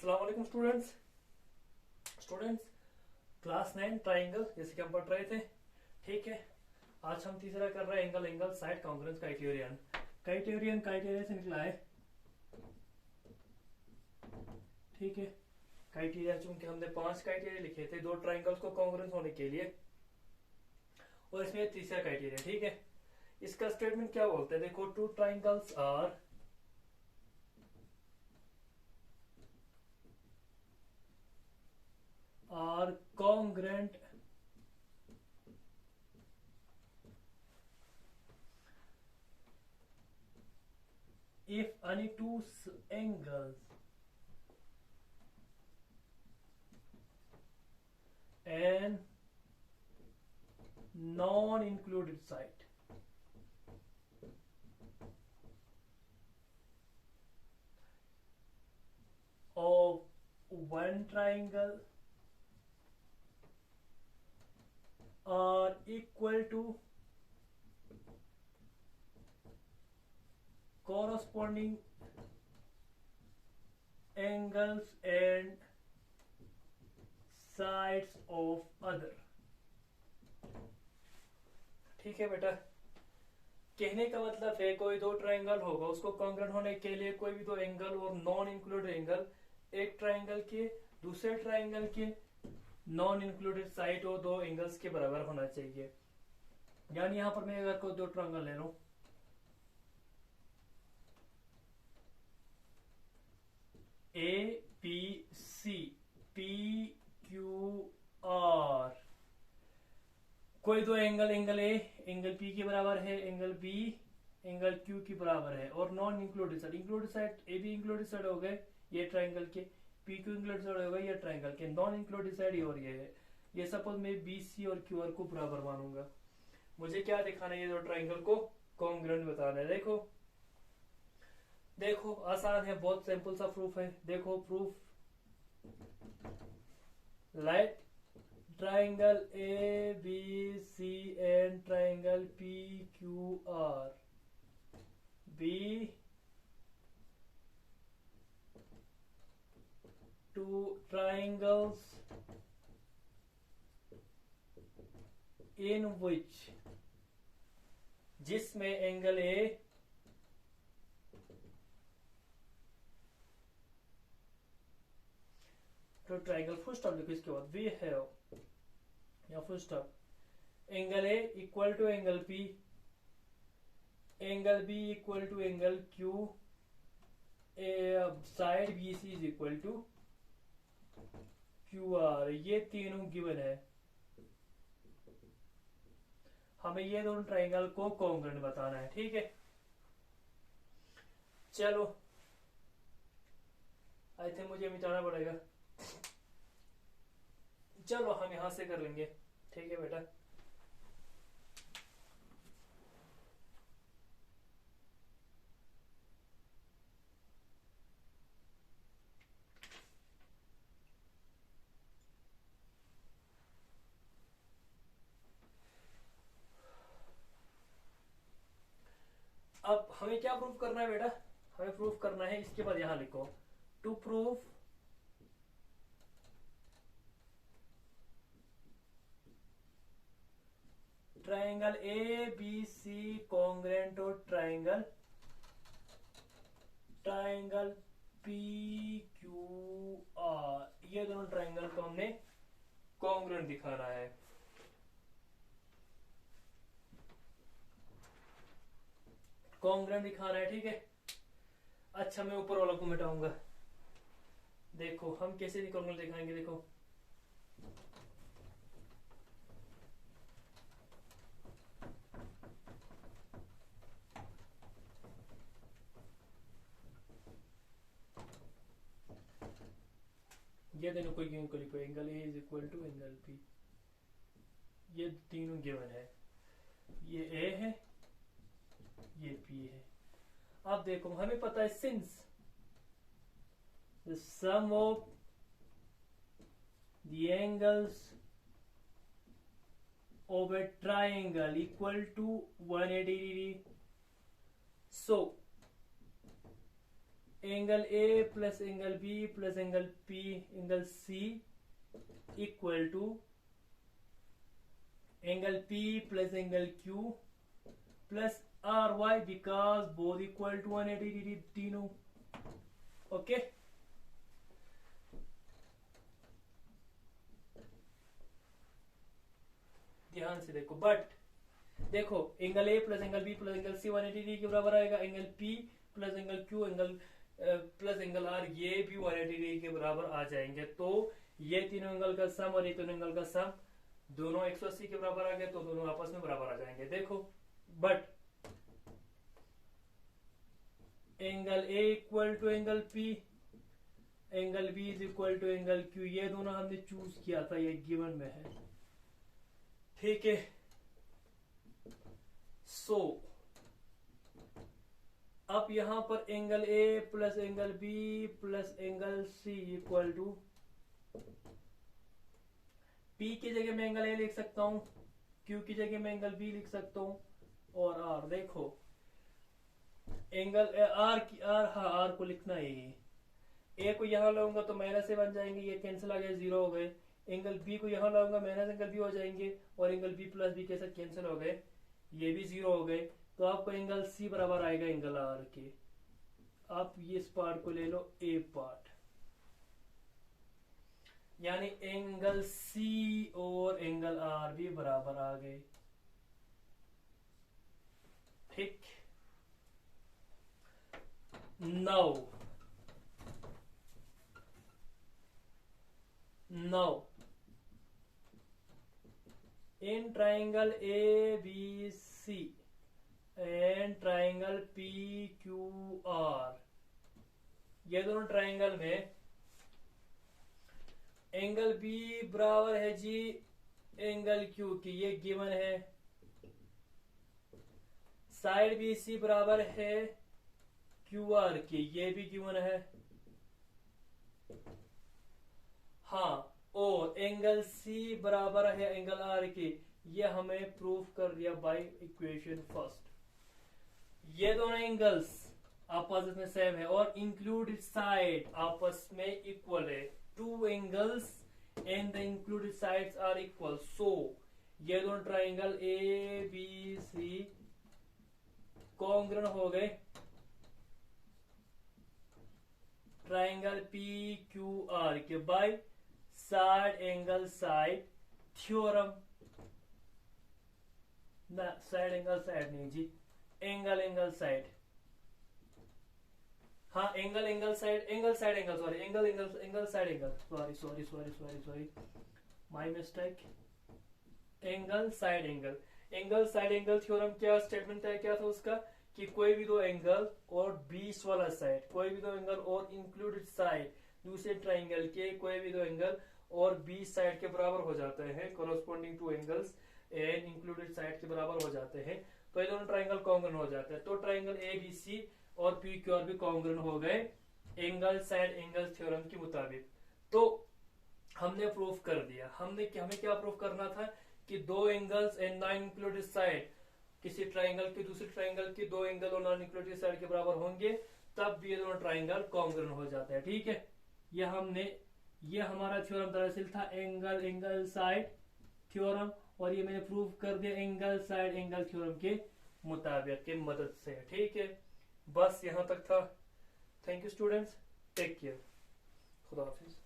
अस्सलाम वालेकुम students class 9 triangle जैसे कि हम पढ़ रहे थे। ठीक है, आज हम तीसरा कर रहे हैं एंगल साइड कॉन्ग्रुएंस क्राइटेरियन से निकला है। ठीक है, क्राइटेरिया चूंकि हमने 5 क्राइटेरिया लिखे थे दो ट्राइंगल्स को कॉन्ग्रुएंस होने के लिए, और इसमें तीसरा क्राइटेरिया। ठीक है, इसका स्टेटमेंट क्या बोलते हैं, देखो two triangles are congruent if any two angles and non-included side of one triangle are equal to corresponding angles and sides of other। ठीक है बेटा, कहने का मतलब है कोई दो ट्रायंगल होगा, उसको कॉन्ग्रुएंट होने के लिए कोई भी दो एंगल और नॉन इंक्लूडेड एंगल एक ट्रायंगल के दूसरे ट्रायंगल के नॉन इंक्लूडेड साइड और दो एंगल्स के बराबर होना चाहिए। यानी यहां पर मैं अगर कोई दो ट्रायंगल ले रहा हूं, A P C P Q R, कोई दो एंगल ए एंगल पी के बराबर है, एंगल बी एंगल क्यू के बराबर है, और non included side A be included side हो गए ये ट्रायंगल के, पी क्यू इंक्लूडेड साइड हो गए ये ट्रायंगल के, नॉन इंक्लूडेड साइड ये और ये है। ये सपोज मैं बी सी और क्यू आर को बराबर मानूंगा, मुझे क्या दिखाना है, ये दो ट्रायंगल को कॉन्ग्रुएंट बताना है। देखो आसान है, बहुत सिंपल सा प्रूफ है। देखो proof, light triangle ABC and triangle PQR be two triangles in which जिसमें एंगल A तो ट्राइंगल फुल स्टॉप लिखो, इसके बाद वी हैव या full stop angle A equal to angle P, angle B equal to angle Q, side B C is equal to Q R, ये तीनों given है। हमें ये दोनों ट्राइंगल को कॉन्ग्रुएंट बताना है। ठीक है, चलो आई थिंक मुझे मिटाना पड़ेगा, चलो हम यहां से कर लेंगे। ठीक है बेटा, अब हमें क्या प्रूफ करना है बेटा, हमें प्रूफ करना है, इसके बाद यहां लिखो to proof triangle A B C congruent और ट्राइंगल पी क्यू आर, ये दोनों ट्राइंगल को हमने कॉन्ग्रुएंट दिखाना है। कॉन्ग्रुएंट दिखाना है। ठीक है, अच्छा मैं ऊपर वाला को मिटाऊंगा। देखो हम कैसे कॉन्ग्रुएंट दिखाएंगे, देखो ये दोनों कोई गिवन को लिखो, angle A is equal to angle P, ये तीनों गिवन है, ये ए है ये पी है। अब देखो हमें पता है since the sum of the angles of a triangle equal to 180 degree, so angle A plus angle B plus angle P angle C equal to angle P plus angle Q plus R Y because both equal to 180 degree तीनों। Okay ध्यान से देखो, but देखो angle A plus angle B plus angle C 180 degree के बराबर आएगा, angle P plus angle Q angle plus angle are ये भी 180 डिग्री के बराबर आ जाएंगे। तो ये तीनों एंगल का सम और ये तीनों एंगल का सम दोनों 180 के बराबर आ गए, तो दोनों आपस में बराबर आ जाएंगे। देखो but angle A equal to angle P angle B is equal to angle Q, ये दोनों हमने चूज किया था, ये गिवन में है। ठीक है, सो अब यहां पर angle A plus angle B plus angle C equal to P की जगह मैं एंगल ए लिख सकता हूं, क्यू की जगह मैं एंगल बी लिख सकता हूं, और आर देखो एंगल आर को लिखना है, ए को यहां लाऊंगा तो माइनस से बन जाएंगे, ये कैंसिल आ गए, जीरो हो गए। एंगल बी को यहां लाऊंगा माइनस एंगल बी हो जाएंगे, और एंगल बी प्लस बी के साथ कैंसिल हो गए, ये भी जीरो हो गए। तो आपको एंगल सी बराबर आएगा एंगल आर के। आप ये इस पार्ट को ले लो ए पार्ट, यानी एंगल सी और एंगल आर भी बराबर आ गए। ठीक, now in triangle ABC and triangle PQR, ये दोनों ट्राइंगल में एंगल B बराबर है जी एंगल Q की, ये गिवन है। साइड BC बराबर है QR की, ये भी गिवन है। हाँ, और एंगल C बराबर है एंगल R की, ये हमें प्रूफ कर दिया बाय इक्वेशन फर्स्ट। ये दोनों एंगल्स आपस में सेम है और इंक्लूडेड साइड आपस में इक्वल है। Two angles and the included sides are equal, so ये दोनों triangle A B C congruent हो गए ट्राइंगल पी क्यू आर के by side angle side theorem. ना साइड एंगल साइड नहीं जी, एंगल एंगल साइड। हाँ angle angle side angle side angle sorry angle angle angle side angle sorry my mistake. Angle side angle theorem क्या statement है, क्या था उसका कि कोई भी दो एंगल और बीच वाला साइड, कोई भी दो एंगल और इंक्लूडेड साइड दूसरे ट्राइंगल के कोई भी दो एंगल और बीच साइड के बराबर हो जाते हैं, corresponding to angles and included side के बराबर हो जाते हैं, तो ये दोनों ट्राइंगल कॉन्ग्रुएंट हो जाते हैं। तो ट्राइंगल ए बी सी और पी क्यू आर भी कॉन्ग्रुएंट हो गए एंगल साइड एंगल थ्योरम के मुताबिक। तो हमने प्रूफ कर दिया। हमें क्या प्रूफ करना था कि दो angles and non included side किसी ट्राइंगल के दूसरे ट्राइंगल के दो एंगल और नॉन इंक्लूडेड साइड के बराबर होंगे, तब भी ये दोनों ट्राइंगल कॉन्ग्रुएंट हो जाते हैं। ठीक है, ये हमारा थ्योरम दरअसल था एंगल एंगल साइड थ्योरम, और ये मैंने प्रूव कर दिया एंगल साइड एंगल थ्योरम के मुताबिक के मदद से। ठीक है, बस यहां तक था। Thank you students, take care, खुदा हाफिज।